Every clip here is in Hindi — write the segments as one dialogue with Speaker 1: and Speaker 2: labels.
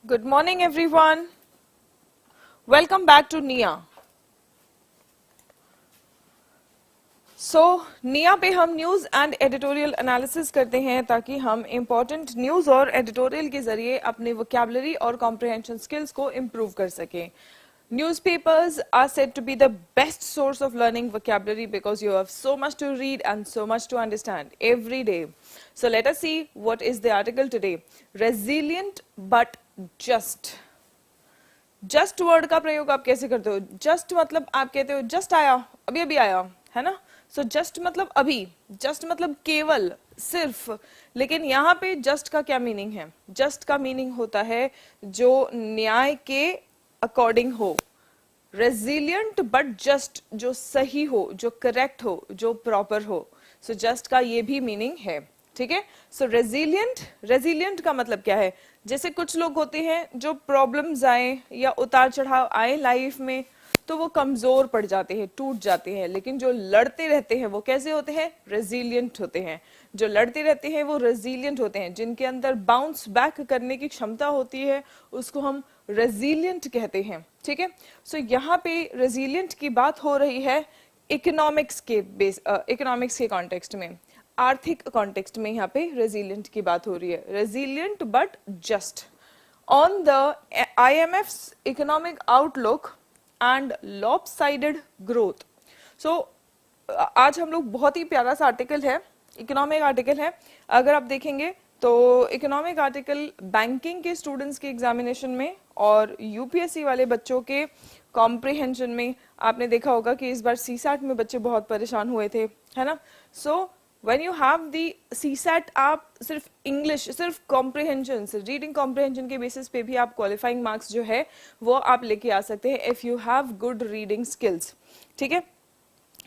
Speaker 1: Good morning everyone. Welcome back to NIA. NIA पे हम न्यूज एंड एडिटोरियल एनालिसिस करते हैं ताकि हम इंपॉर्टेंट न्यूज और एडिटोरियल के जरिए अपने वोकैबुलरी और कॉम्प्रिहेंशन स्किल्स को इम्प्रूव कर सकें. Newspapers are said to be the best source of learning vocabulary because you have so much to read and so much to understand every day. So let us see what is the article today. Resilient but just. Just word का प्रयोग आप कैसे करते हो? जस्ट मतलब आप कहते हो जस्ट आया, अभी अभी आया, है ना? सो जस्ट मतलब अभी, जस्ट मतलब केवल, सिर्फ. लेकिन यहाँ पे जस्ट का क्या मीनिंग है? जस्ट का मीनिंग होता है जो न्याय के अकॉर्डिंग हो. रेजिलियंट बट जस्ट, जो सही हो, जो करेक्ट हो, जो प्रॉपर हो. सो जस्ट का ये भी मीनिंग है. ठीक है. सो रेजिलियंट, रेजिलियंट का मतलब क्या है? जैसे कुछ लोग होते हैं जो प्रॉब्लम्स आए या उतार चढ़ाव आए लाइफ में तो वो कमजोर पड़ जाते हैं, टूट जाते हैं. लेकिन जो लड़ते रहते हैं वो कैसे होते हैं? रेजिलियंट होते हैं. जो लड़ते रहते हैं वो रेजिलियंट होते हैं. जिनके अंदर बाउंस बैक करने की क्षमता होती है उसको हम रेजिलियंट कहते हैं. ठीक है. सो यहाँ पे रेजिलियंट की बात हो रही है इकोनॉमिक्स के कॉन्टेक्स्ट में, आर्थिक कॉन्टेक्स्ट में. यहाँ पे रेजिलियंट की बात हो रही है. Resilient but just. On the IMF's economic outlook and lopsided growth. So आज हम लोग, बहुत ही प्यारा सा आर्टिकल है, इकोनॉमिक आर्टिकल है. अगर आप देखेंगे तो इकोनॉमिक आर्टिकल बैंकिंग के स्टूडेंट्स के एग्जामिनेशन में और यूपीएससी वाले बच्चों के कॉम्प्रिहेंशन में आपने देखा होगा कि इस बार सीसैट में बच्चे बहुत परेशान हुए थे, है ना? सो when you have the CSAT, आप सिर्फ इंग्लिश, सिर्फ कॉम्प्रिहेंशन, रीडिंग कॉम्प्रिहेंशन के बेसिस पे भी आप क्वालिफाइंग मार्क्स जो है वो आप लेके आ सकते हैं if you have good reading skills. ठीक है.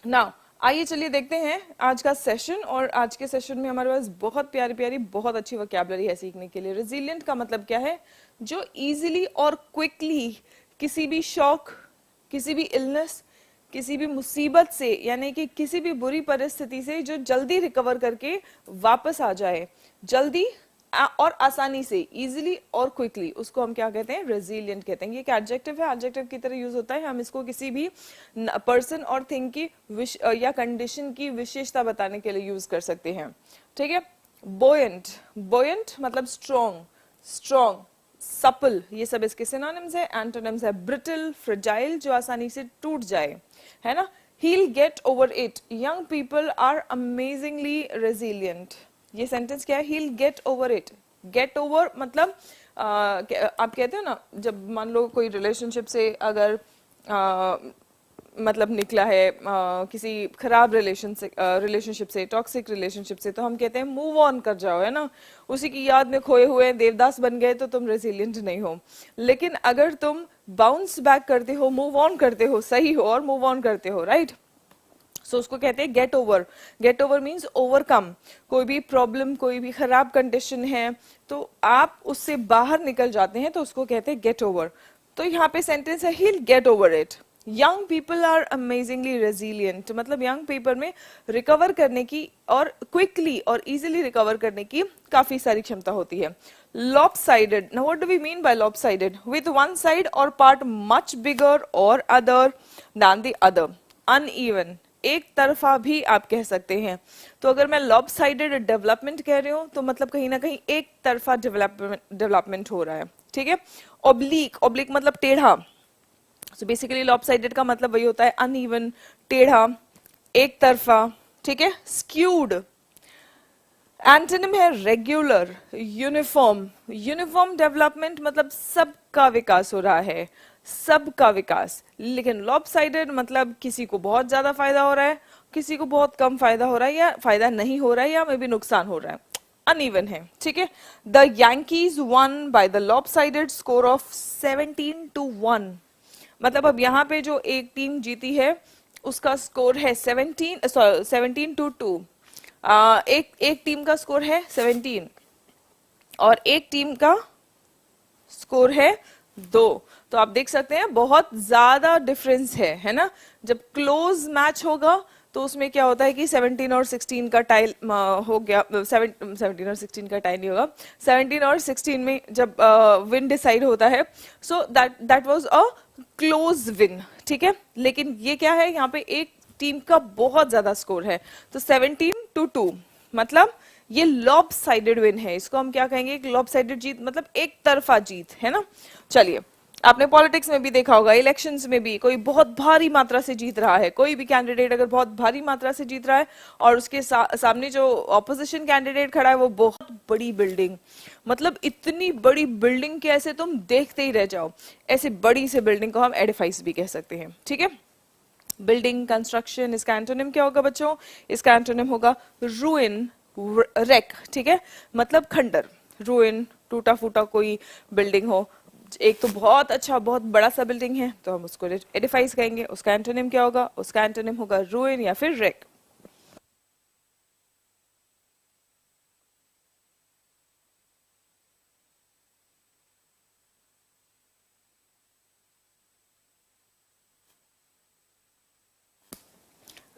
Speaker 1: नाउ आइए चलिए देखते हैं आज का सेशन. और आज के सेशन में हमारे पास बहुत प्यारी प्यारी, बहुत अच्छी वोकैबुलरी है सीखने के लिए. रेजिलियंट का मतलब क्या है? जो इजीली और क्विकली किसी भी शॉक, किसी भी इलनेस, किसी भी मुसीबत से, यानी कि किसी भी बुरी परिस्थिति से जो जल्दी रिकवर करके वापस आ जाए, जल्दी और आसानी से, इजीली और क्विकली, उसको हम क्या कहते हैं? रेजिलियंट कहते हैं. ये एक एडजेक्टिव है, एडजेक्टिव की तरह यूज होता है. हम इसको किसी भी पर्सन और थिंग की या कंडीशन की विशेषता बताने के लिए यूज कर सकते हैं. ठीक है. बोयंट, बोयंट मतलब स्ट्रॉन्ग, स्ट्रॉन्ग, सपल, ये सब इसके सिनोनिम्स है. एंटोनिम्स है ब्रिटल, फ्रेजाइल, जो आसानी से टूट जाए, है ना? He'll get over it. Young people are amazingly resilient. ये सेंटेंस क्या है? He'll get over it. Get over मतलब आप कहते हो ना, जब मान लो कोई रिलेशनशिप से अगर मतलब निकला है किसी खराब रिलेशनशिप से, टॉक्सिक रिलेशनशिप से, तो हम कहते हैं मूव ऑन कर जाओ, है ना? उसी की याद में खोए हुए देवदास बन गए तो तुम रेजिलियंट नहीं हो. लेकिन अगर तुम बाउंस बैक करते हो, मूव ऑन करते हो, सही हो और मूव ऑन करते हो, राइट? सो उसको कहते हैं get over. Get over means overcome. कोई भी प्रॉब्लम, कोई भी खराब कंडीशन है तो आप उससे बाहर निकल जाते हैं तो उसको कहते हैं गेट ओवर. तो यहाँ पे सेंटेंस है he'll get over it. Young people are amazingly resilient, मतलब यंग पीपल में रिकवर करने की और क्विकली और इजीली रिकवर करने की काफी सारी क्षमता होती है. lopsided, now what do we mean by lopsided? With one side or part much bigger or other than the other. uneven, एक तरफा भी आप कह सकते हैं. तो अगर मैं lopsided डेवलपमेंट कह रही हूँ तो मतलब कहीं ना कहीं एक तरफा डेवलपमेंट हो रहा है. ठीक है. oblique, oblique मतलब टेढ़ा. सो बेसिकली lopsided का मतलब वही होता है अनइवन, टेढ़ा, एक तरफा. ठीक है. स्क्यूड, एंटोनिम है रेगुलर, यूनिफॉर्म. यूनिफॉर्म डेवलपमेंट मतलब सबका विकास हो रहा है, सबका विकास. लेकिन lopsided मतलब किसी को बहुत ज्यादा फायदा हो रहा है, किसी को बहुत कम फायदा हो रहा है, या फायदा नहीं हो रहा है, या मे भी नुकसान हो रहा है. अनइवन है. ठीक है. The Yankees one by the lopsided score of 17-1. मतलब अब यहाँ पे जो एक टीम जीती है उसका स्कोर है 17-2. एक टीम का स्कोर है 17 और एक टीम का स्कोर है 2. तो आप देख सकते हैं बहुत ज्यादा डिफरेंस है ना? जब क्लोज मैच होगा तो उसमें क्या होता है कि 17 और 16 का टाइल हो गया, 17 और 16 का टाइल नहीं होगा, 17 और 16 में जब विन डिसाइड होता है, so that was a close win, ठीक है। लेकिन ये क्या है, यहाँ पे एक टीम का बहुत ज्यादा स्कोर है, तो 17-2, मतलब ये लॉब साइडेड विन है, इसको हम क्या कहेंगे, लॉब साइडेड जीत, मतलब एक तरफा जीत है ना। चलिए, आपने पॉलिटिक्स में भी देखा होगा, इलेक्शंस में भी कोई बहुत भारी मात्रा से जीत रहा है, कोई भी कैंडिडेट अगर बहुत भारी मात्रा से जीत रहा है और उसके सामने जो ऑपोजिशन कैंडिडेट खड़ा है वो बहुत बड़ी बिल्डिंग, मतलब इतनी बड़ी बिल्डिंग के ऐसे तुम देखते ही रह जाओ, ऐसे बड़ी से बिल्डिंग को हम एडिफाइस भी कह सकते हैं, ठीक है। बिल्डिंग, कंस्ट्रक्शन, इसका एंटोनिम क्या होगा बच्चों, इसका एंटोनिम होगा रूइन, रेक, ठीक है, मतलब खंडर। रूइन, टूटा फूटा कोई बिल्डिंग हो, एक तो बहुत अच्छा बहुत बड़ा सा बिल्डिंग है तो हम उसको एडिफाइस कहेंगे, उसका एंटोनिम क्या होगा, उसका एंटोनिम होगा रूइन या फिर wreck.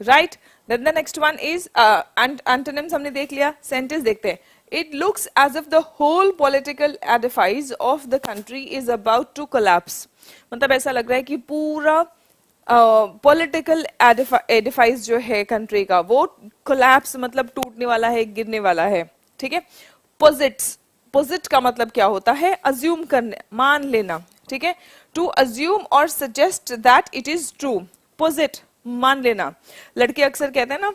Speaker 1: Right, then the next one is antonyms हमने देख लिया, सेंटेंस देखते हैं। It looks as if the whole political edifice of the country is about to collapse. मतलब ऐसा लग रहा है कि पूरा पॉलिटिकल एडिफाइस जो है कंट्री का वो कोलैप्स मतलब टूटने वाला है, गिरने वाला है, ठीक है। पोजिट्स, पोजिट का मतलब क्या होता है, अज्यूम करने, मान लेना, ठीक है। टू अज्यूम और suggest that it is true, पोजिट मान लेना। लड़के अक्सर कहते हैं ना,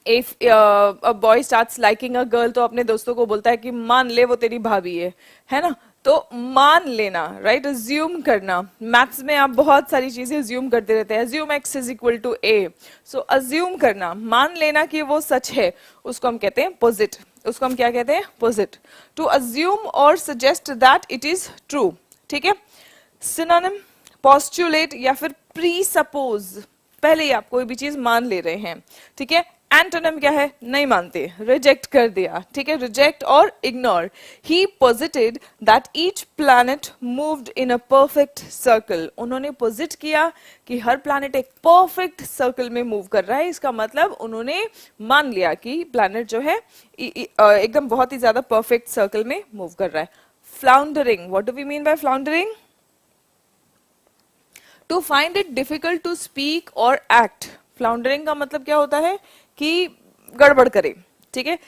Speaker 1: if a boy starts liking a girl, तो अपने दोस्तों को बोलता है कि मान ले वो तेरी भाभी है ना। तो मान लेना, राइट, अज्यूम करना। मैथ्स में आप बहुत सारी चीजें अज्यूम करते रहते हैं, assume X is equal to A, so assume करना, मान लेना कि वो सच है, उसको हम कहते हैं पोजिट, उसको हम क्या कहते हैं, पोजिट। टू अज्यूम और suggest that it is true, ठीक है। सिनोनिम, पोस्टुलेट या फिर प्री सपोज, पहले ही आप कोई भी चीज मान ले रहे हैं, ठीक है। एंटोनिम क्या है, नहीं मानते, रिजेक्ट कर दिया, ठीक है, रिजेक्ट और ignore. He posited that each planet moved in a perfect circle, उन्होंने पॉजिट किया कि हर प्लैनेट एक परफेक्ट सर्कल में मूव कर रहा है, इसका मतलब उन्होंने मान लिया कि प्लैनेट जो है एकदम बहुत ही ज्यादा परफेक्ट सर्कल में मूव कर रहा है। Floundering, what do we mean by floundering, to find it difficult to speak और एक्ट। फ्लाउंडरिंग का मतलब क्या होता है कि गड़बड़ करे, ठीक है,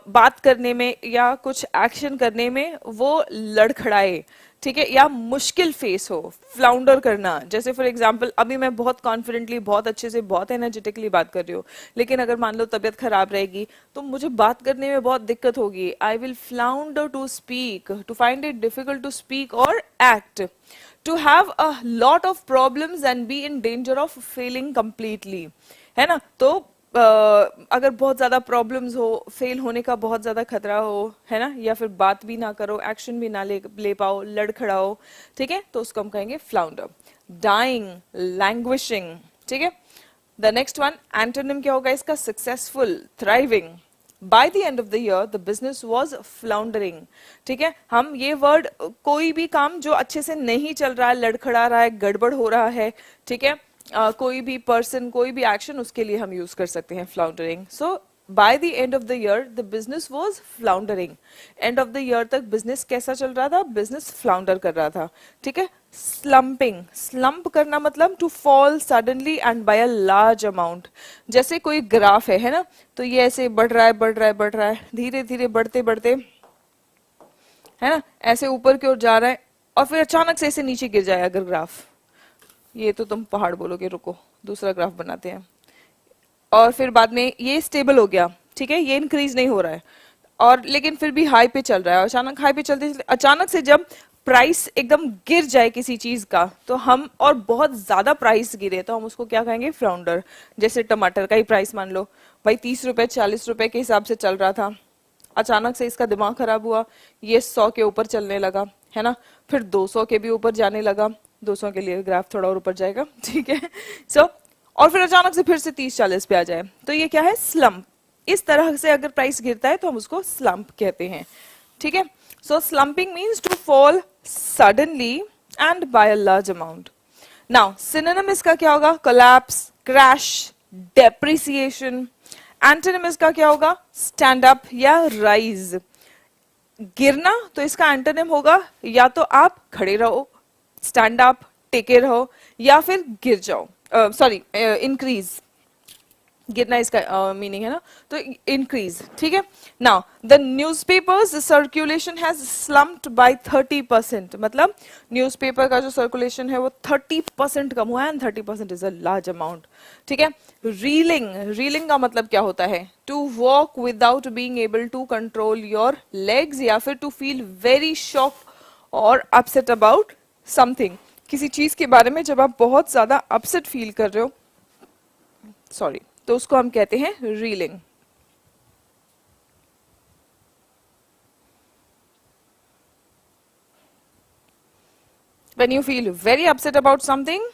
Speaker 1: बात करने में या कुछ एक्शन करने में वो लड़खड़ाए, ठीक है, या मुश्किल फेस हो, फ्लाउंडर करना। जैसे फॉर एग्जांपल अभी मैं बहुत कॉन्फिडेंटली, बहुत अच्छे से, बहुत एनर्जेटिकली बात कर रही हूँ, लेकिन अगर मान लो तबियत खराब रहेगी तो मुझे बात करने में बहुत दिक्कत होगी, I will flounder to speak, to find it difficult to speak और act. To have a lot of problems and be in danger of failing completely, है ना। तो अगर बहुत ज्यादा प्रॉब्लम्स हो, फेल होने का बहुत ज्यादा खतरा हो, है ना, या फिर बात भी ना करो, एक्शन भी ना ले पाओ, लड़खड़ाओ, ठीक है, तो उसको हम कहेंगे फ्लाउंडर। डाइंग, लैंग्विशिंग, ठीक है। द नेक्स्ट वन, एंटोनिम क्या होगा इसका, successful, thriving. By the end of the year, the business was floundering. ठीक है, हम ये वर्ड कोई भी काम जो अच्छे से नहीं चल रहा है, लड़खड़ा रहा है, गड़बड़ हो रहा है, ठीक है, कोई भी पर्सन, कोई भी एक्शन, उसके लिए हम यूज कर सकते हैं floundering. So by the end of the year the business was floundering, end of the year तक बिजनेस कैसा चल रहा था, बिजनेस फ्लाउंडर कर रहा था, ठीक है। स्लम्पिंग, स्लम्प करना मतलब to fall suddenly and by a large amount. जैसे कोई ग्राफ है ना, तो ये ऐसे बढ़ रहा है, बढ़ रहा है, बढ़ रहा है, धीरे धीरे बढ़ते बढ़ते, है ना, ऐसे ऊपर की ओर जा रहा है और फिर अचानक से ऐसे नीचे गिर जाए अगर ग्राफ, ये तो तुम पहाड़ बोलोगे, रुको दूसरा ग्राफ बनाते हैं, और फिर बाद में ये स्टेबल हो गया, ठीक है, ये इंक्रीज नहीं हो रहा है, और लेकिन फिर भी हाई पे चल रहा है, और अचानक हाई पे चलते अचानक से जब प्राइस एकदम गिर जाए किसी चीज का, तो हम, और बहुत ज्यादा प्राइस गिरे, तो हम उसको क्या कहेंगे, फ्लाउंडर। जैसे टमाटर का ही प्राइस मान लो भाई 30 रुपए 40 रुपए के हिसाब से चल रहा था, अचानक से इसका दिमाग खराब हुआ, ये 100 के ऊपर चलने लगा, है ना, फिर 200 के भी ऊपर जाने लगा, 200 के लिए ग्राफ थोड़ा और ऊपर जाएगा, ठीक है। सो और फिर अचानक से फिर से 30-40 पे आ जाए, तो ये क्या है, स्लम्प। इस तरह से अगर प्राइस गिरता है तो हम उसको स्लम्प कहते हैं, ठीक है। So slumping means to fall suddenly and by a large amount. Now synonym इसका क्या होगा, कोलैप्स, क्रैश, डेप्रिसिएशन। एंटोनिम इसका क्या होगा? स्टैंड अप या राइज। गिरना, तो इसका एंटोनिम होगा या तो आप खड़े रहो, स्टैंड अप, टेके रहो, या फिर गिर जाओ, सॉरी इंक्रीज। गिरना इसका मीनिंग है ना, तो इंक्रीज। ठीक है। Now the newspapers circulation has slumped by 30%, मतलब न्यूज़पेपर का जो सर्कुलेशन है वो 30% कम हुआ है, and 30% is a large amount. ठीक है। रीलिंग, रीलिंग का मतलब क्या होता है? To walk without being able to control your legs, या फिर टू फील वेरी शॉक्ड और अपसेट अबाउट समथिंग। किसी चीज के बारे में जब आप बहुत ज्यादा अपसेट फील कर रहे हो, सॉरी, तो उसको हम कहते हैं railing. When you feel very upset about something,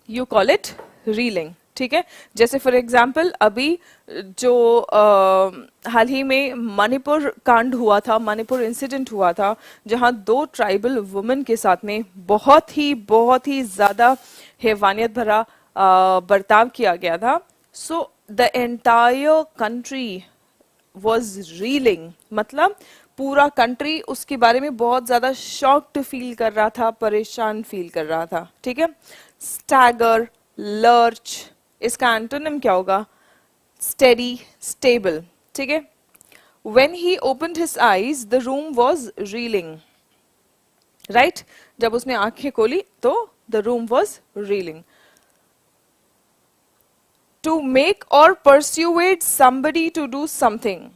Speaker 1: you call it reeling। ठीक है। जैसे फॉर एग्जाम्पल अभी जो हाल ही में मणिपुर कांड हुआ था, मणिपुर इंसिडेंट हुआ था, जहां 2 ट्राइबल वुमेन के साथ में बहुत ही ज्यादा हैवानियत भरा बर्ताव किया गया था। So the entire country was reeling, मतलब पूरा कंट्री उसके बारे में बहुत ज्यादा शॉक्ड फील कर रहा था, परेशान फील कर रहा था। ठीक है। स्टैगर, लर्च, इसका एंटोनिम क्या होगा? Steady, stable. ठीक है। When he opened his eyes, the room was reeling. Right? जब उसने आंखें खोली तो the room was reeling. To make or persuade somebody to do something.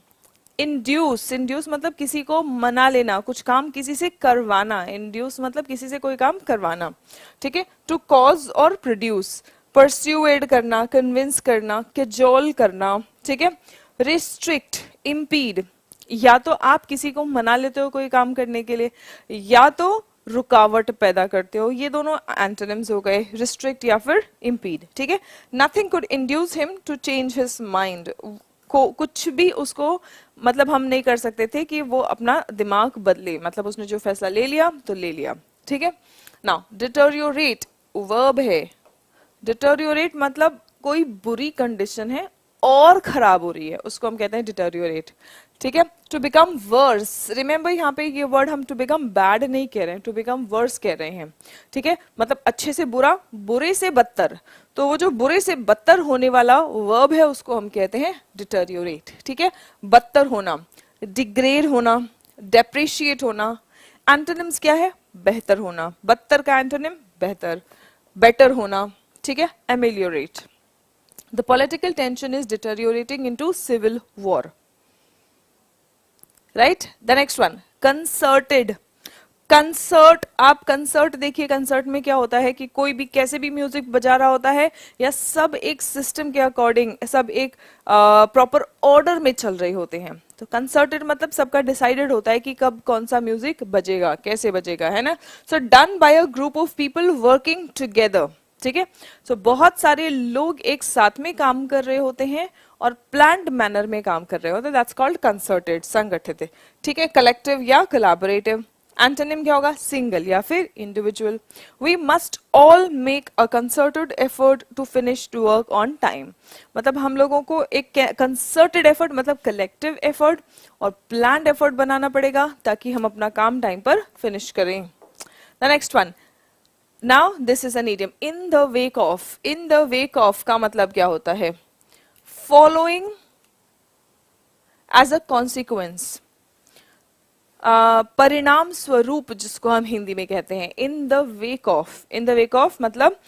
Speaker 1: Induce, induce मतलब किसी को मना लेना, कुछ काम किसी से करवाना। इंड्यूस मतलब किसी से कोई काम करवाना। ठीक है। टू कॉज और प्रोड्यूस, परस्यूएड करना, कन्विंस करना, कैजोल करना। ठीक है। रिस्ट्रिक्ट, इम्पीड, या तो आप किसी को मना लेते हो कोई काम करने के लिए, या तो रुकावट पैदा करते हो। ये दोनों एंटोनिम्स हो गए, रिस्ट्रिक्ट या फिर इम्पीड। ठीक है। Nothing could induce him to change his mind, को कुछ भी उसको मतलब हम नहीं कर सकते थे कि वो अपना दिमाग बदले, मतलब उसने जो फैसला ले लिया तो ले लिया। ठीक है। नाउ डिटोरियोरेट वर्ब है। डिटोरियोरेट मतलब कोई बुरी कंडीशन है और खराब हो रही है, उसको हम कहते हैं डिटोरियोरेट। ठीक है। टू बिकम वर्स, रिमेंबर यहाँ पे ये वर्ड हम टू बिकम बैड नहीं कह रहे हैं, टू बिकम वर्स कह रहे हैं। ठीक है। मतलब अच्छे से बुरा, बुरे से बदतर। तो वो जो बुरे से बदतर होने वाला वर्ब है उसको हम कहते हैं डिटोरियोरेट। ठीक है। बदतर होना, डिग्रेड होना, डेप्रिशिएट होना। एंटोनिम्स क्या है? बेहतर होना। बदतर का एंटोनिम बेहतर, बेटर होना। ठीक है। एमेलियोरेट। The political tension is deteriorating into civil war. Right? The next one, concerted. Concert, आप कंसर्ट देखिए, कंसर्ट में क्या होता है कि कोई भी कैसे भी म्यूजिक बजा रहा होता है, या सब एक सिस्टम के अकॉर्डिंग, सब एक प्रॉपर ऑर्डर में चल रहे होते हैं। तो कंसर्टेड मतलब सबका डिसाइडेड होता है कि कब कौन सा म्यूजिक बजेगा, कैसे बजेगा, है ना। So done by a group of people working together. ठीक है। सो बहुत सारे लोग एक साथ में काम कर रहे होते हैं और प्लान्ड मैनर में काम कर रहे होते हैं, दैट्स कॉल्ड कंसर्टेड, संगठित। ठीक है। कलेक्टिव या कोलैबोरेटिव। एंटोनिम क्या होगा? सिंगल या फिर individual. We must all make a concerted effort to finish to work on time, मतलब हम लोगों को एक कंसर्टेड एफर्ट मतलब कलेक्टिव एफर्ट और प्लान्ड एफर्ट बनाना पड़ेगा ताकि हम अपना काम टाइम पर फिनिश करें। The next one, now this is an idiom, in the wake of. In the wake of का मतलब क्या होता है? फॉलोइंग एज अ कॉन्सिक्वेंस, परिणाम स्वरूप, जिसको हम हिंदी में कहते हैं इन the wake of. In the wake of मतलब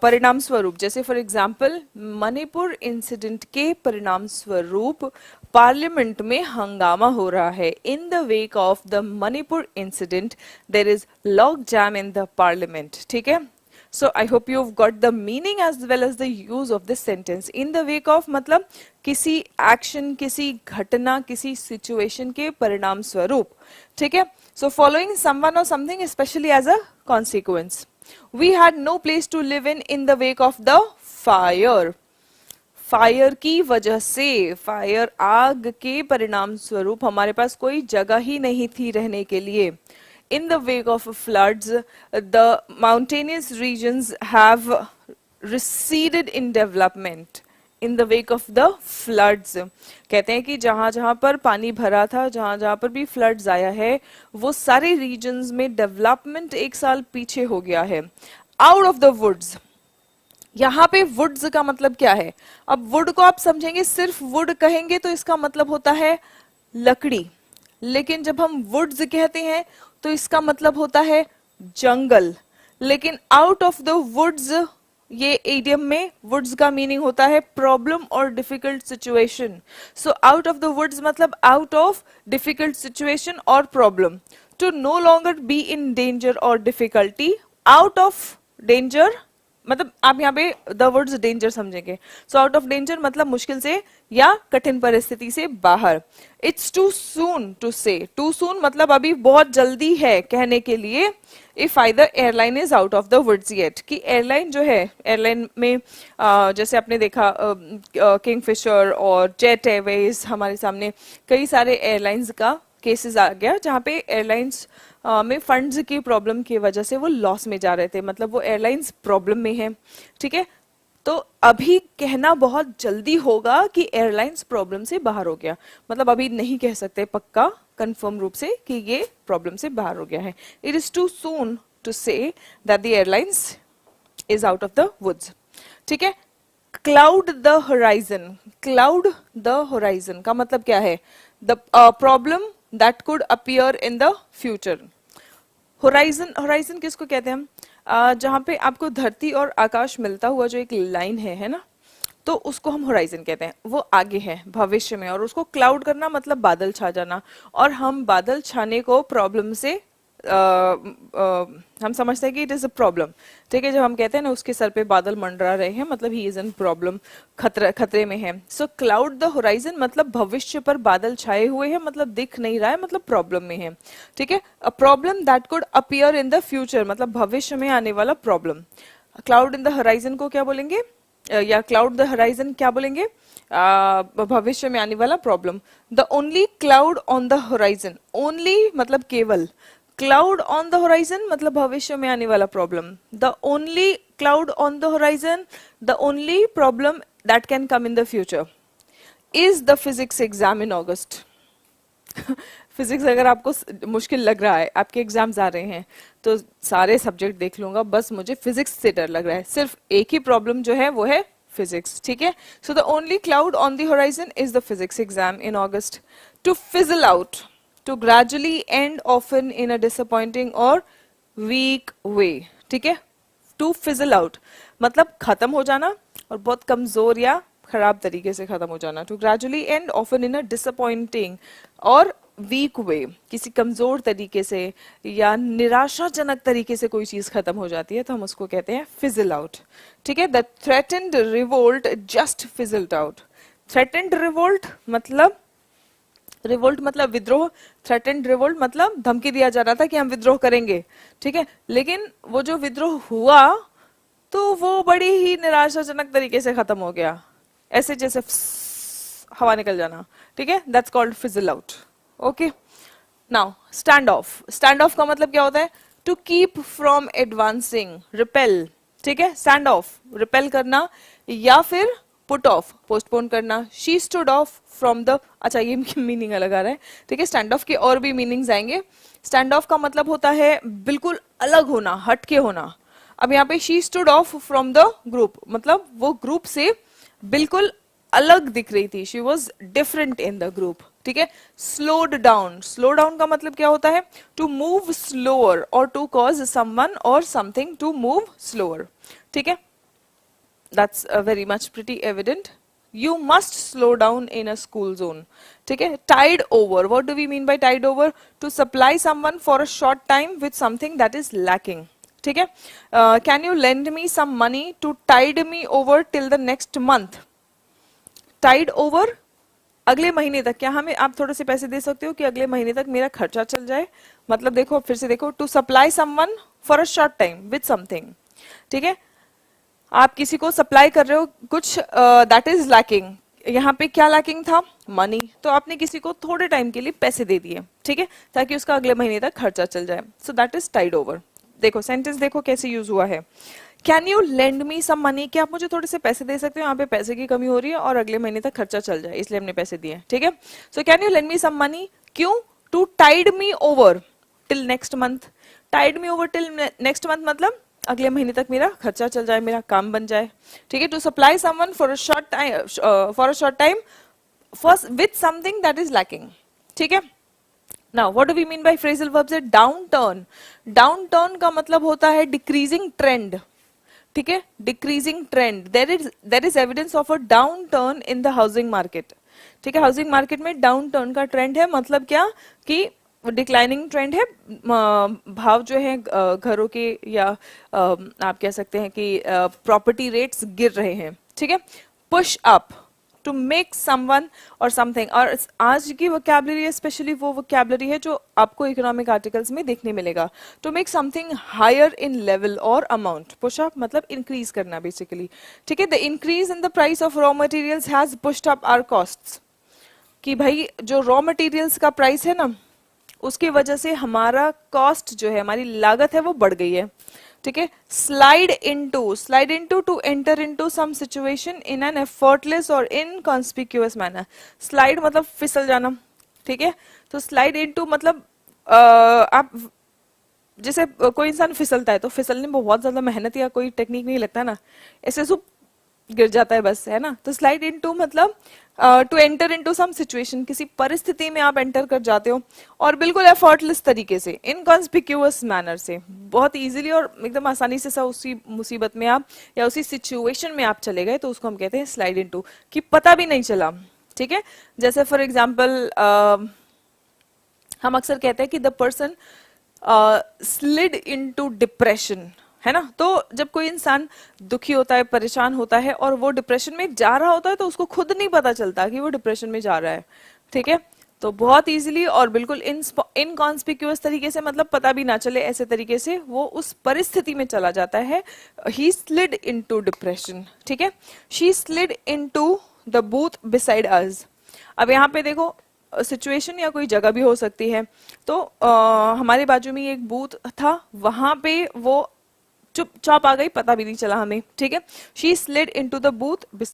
Speaker 1: परिणाम स्वरूप। जैसे फॉर एग्जाम्पल मणिपुर इंसिडेंट के परिणाम स्वरूप पार्लियामेंट में हंगामा हो रहा है। In the wake of the Manipur incident there is lock jam in the parliament. ठीक है। So I hope you've got the meaning as well as the use of this sentence. In the wake of मतलब किसी एक्शन, किसी घटना, किसी सिचुएशन के परिणाम स्वरूप। ठीक है। So following someone or something especially as a consequence. We had no place to live in the wake of the fire. Fire की वजह से, फायर आग के परिणाम स्वरूप हमारे पास कोई जगह ही नहीं थी रहने के लिए। in the wake of floods, the mountainous regions have receded in development. In the wake of the floods, कहते हैं कि जहां जहां पर पानी भरा था, जहां जहां पर भी फ्लड्स आया है, वो सारे रीजन्स में डेवलपमेंट एक साल पीछे हो गया है. आउट ऑफ द वुड्स, यहाँ पे वुड्स का मतलब क्या है? अब वुड को आप समझेंगे, सिर्फ वुड कहेंगे तो इसका मतलब होता है लकड़ी, लेकिन जब हम वुड्स कहते हैं तो इसका मतलब होता है जंगल. लेकिन आउट ऑफ द वुड्स, ये इडियम में वुड्स का मीनिंग होता है प्रॉब्लम और difficult situation. So out of the woods मतलब आउट ऑफ डिफिकल्ट सिचुएशन और problem. To no longer be in danger और डिफिकल्टी. आउट ऑफ डेंजर मतलब आप यहाँ पे द वर्ड्स डेंजर समझेंगे. सो आउट ऑफ डेंजर मतलब मुश्किल से या कठिन परिस्थिति से बाहर. इट्स टू सून टू से. टू सून मतलब अभी बहुत जल्दी है कहने के लिए. If either airline is out of the words yet, कि एयरलाइन जो है, एयरलाइन में जैसे आपने देखा किंगफिशर और जेट एयरवेज, हमारे सामने कई सारे एयरलाइंस का केसेस आ गया जहाँ पे एयरलाइंस में फंड्स की प्रॉब्लम की वजह से वो लॉस में जा रहे थे, मतलब वो एयरलाइंस प्रॉब्लम में है. ठीक है, तो अभी कहना बहुत जल्दी होगा कि एयरलाइंस प्रॉब्लम से बाहर हो गया, मतलब अभी नहीं कह सकते पक्का कंफर्म रूप से कि ये प्रॉब्लम से बाहर हो गया है. It is too soon to say that the airlines is out of the woods. ठीक है, cloud the horizon. Cloud the horizon का मतलब क्या है? The problem that could appear in the future. Horizon, horizon किसको कहते हैं हम? जहाँ पे आपको धरती और आकाश मिलता हुआ जो एक लाइन है ना, तो उसको हम होराइजन कहते हैं. वो आगे है भविष्य में, और उसको क्लाउड करना मतलब बादल छा जाना. और हम बादल छाने को प्रॉब्लम से हम समझते हैं कि इट इज अ प्रॉब्लम. ठीक है, जब हम कहते हैं ना उसके सर पे बादल मंडरा रहे हैं, मतलब ही इज इन प्रॉब्लम, खतरे में है. सो क्लाउड द होराइजन मतलब भविष्य पर बादल छाए हुए हैं, मतलब दिख नहीं रहा है, मतलब प्रॉब्लम में है. ठीक है, a problem that could appear in the future मतलब भविष्य में आने वाला problem. Cloud in the horizon को क्या बोलेंगे, या क्लाउड द होराइजन क्या बोलेंगे? भविष्य में आने वाला problem. The only cloud on the horizon, only मतलब केवल, क्लाउड ऑन द होराइजन मतलब भविष्य में आने वाला problem. The only cloud on the horizon, the only problem that can come in the future is the physics exam in August. Physics अगर आपको मुश्किल लग रहा है, आपके एग्जाम्स आ रहे हैं, तो सारे सब्जेक्ट देख लूंगा, बस मुझे फिजिक्स से डर लग रहा है. सिर्फ एक ही प्रॉब्लम जो है वो है फिजिक्स. ठीक है, so the only cloud on the horizon is the physics exam in August. To fizzle out, to gradually end often in a disappointing or weak way. ठीक है, to fizzle out मतलब खत्म हो जाना और बहुत कमजोर या खराब तरीके से खत्म हो जाना. to gradually end often in a disappointing और weak way, किसी कमजोर तरीके से या निराशाजनक तरीके से कोई चीज खत्म हो जाती है तो हम उसको कहते हैं fizzle out. ठीक है, the threatened revolt just fizzled out. threatened revolt मतलब, रिवोल्ट मतलब विद्रोह, थ्रेटेंड रिवोल्ट मतलब धमकी दिया जा रहा था कि हम विद्रोह करेंगे. ठीक है, लेकिन वो जो विद्रोह हुआ तो वो बड़ी ही निराशाजनक तरीके से खत्म हो गया, ऐसे जैसे हवा निकल जाना. ठीक है, that's called fizzle out. Okay, now stand off. Stand off का मतलब क्या होता है? To keep from advancing, repel. ठीक है, स्टैंड ऑफ रिपेल करना या फिर पुट ऑफ पोस्टपोन करना. She stood off from the, अच्छा ये मीनिंग अलग आ रहा है. ठीक है, स्टैंड ऑफ के और भी मीनिंग्स आएंगे. स्टैंड ऑफ का मतलब होता है बिल्कुल अलग होना, हटके होना. अब यहाँ पे she stood off from the group मतलब वो ग्रुप से बिल्कुल अलग दिख रही थी. She was different in the group. ठीक है, स्लोड डाउन. स्लो डाउन का मतलब क्या होता है? टू मूव स्लोअर और टू कॉज समवन और समथिंग टू मूव स्लोअर. ठीक है, that's very much pretty evident. You must slow down in a school zone. ठीक है, tide over. What do we mean by tide over? To supply someone for a short time with something that is lacking. ठीक है, can you lend me some money to tide me over till the next month? Tide over अगले महीने तक, क्या हमें आप थोड़े से पैसे दे सकते हो कि अगले महीने तक मेरा खर्चा चल जाए? मतलब देखो, फिर से देखो, to supply someone for a short time with something. ठीक है, आप किसी को सप्लाई कर रहे हो कुछ दैट इज लैकिंग. यहाँ पे क्या लैकिंग था? मनी, तो आपने किसी को थोड़े टाइम के लिए पैसे दे दिए, ठीक है, ताकि उसका अगले महीने तक खर्चा चल जाए, so that is tide over. देखो सेंटेंस देखो कैसे यूज हुआ है, can you lend me some money, क्या आप मुझे थोड़े से पैसे दे सकते हो, यहाँ पे पैसे की कमी हो रही है और अगले महीने तक खर्चा चल जाए इसलिए हमने पैसे दिए, ठीक है। So can you lend me some money, क्यों, to tide me over till next month, tide me over till next month मतलब अगले महीने तक मेरा खर्चा चल जाए, मेरा काम बन जाए, ठीक है। To supply someone for a short time first with something that is lacking, ठीक है। Now what do we mean by phrasal verbs, down turn, down turn का मतलब होता है डिक्रीजिंग ट्रेंड, ठीक है, decreasing trend, there is evidence of a down turn in the housing market, ठीक है। हाउसिंग मार्केट में डाउन टर्न का ट्रेंड है, मतलब क्या कि डिक्लाइनिंग ट्रेंड है, भाव जो है घरों के या आप कह सकते हैं कि प्रॉपर्टी रेट्स गिर रहे हैं, ठीक है। Push up, to make someone और समथिंग, और आज की वोकैबुलरी स्पेशली वो वोकैबुलरी है जो आपको इकोनॉमिक आर्टिकल्स में देखने मिलेगा, to make something higher in level और अमाउंट, पुश अप मतलब इंक्रीज करना बेसिकली, ठीक है। The increase in the price of raw materials has pushed up our costs, कि भाई जो रॉ मटेरियल्स का प्राइस है ना उसकी वजह से हमारा कॉस्ट जो है, हमारी लागत है वो बढ़ गई है, ठीक है। Slide into to enter into some situation in an effortless और इनकॉन्स्पिक्यूअस मैनर, स्लाइड मतलब फिसल जाना, ठीक है। तो स्लाइड इनटू मतलब आप जैसे कोई इंसान फिसलता है तो फिसलने में बहुत ज्यादा मेहनत या कोई टेक्निक नहीं लगता ना, ऐसे सब गिर जाता है बस, है ना। तो स्लाइड इनटू मतलब to enter into some situation, किसी परिस्थिति में आप एंटर कर जाते हो और बिल्कुल एफर्टलेस तरीके से, इनकॉन्स्पिक्यूअस मैनर से, बहुत इजीली और एकदम आसानी से उसी मुसीबत में आप या उसी सिचुएशन में आप चले गए, तो उसको हम कहते हैं स्लाइड इनटू, कि पता भी नहीं चला, ठीक है। जैसे फॉर एग्जाम्पल हम अक्सर कहते हैं कि the person slid into depression, है ना। तो जब कोई इंसान दुखी होता है, परेशान होता है और वो डिप्रेशन में जा रहा होता है तो उसको खुद नहीं पता चलता कि वो डिप्रेशन में जा रहा है, ठीक है। तो बहुत इजीली और बिल्कुल इनकॉन्स्पिक्यूअस तरीके से, मतलब पता भी ना चले, ऐसे तरीके से वो उस परिस्थिति में चला जाता है। ही स्लिड इनटू डिप्रेशन, ठीक है। She slid into the booth beside us, अब यहाँ पे देखो सिचुएशन या कोई जगह भी हो सकती है, तो हमारे बाजू में एक बूथ था, वहां पे वो चुपचाप आ गई, पता भी नहीं चला हमें, ठीक है। She slid into the booth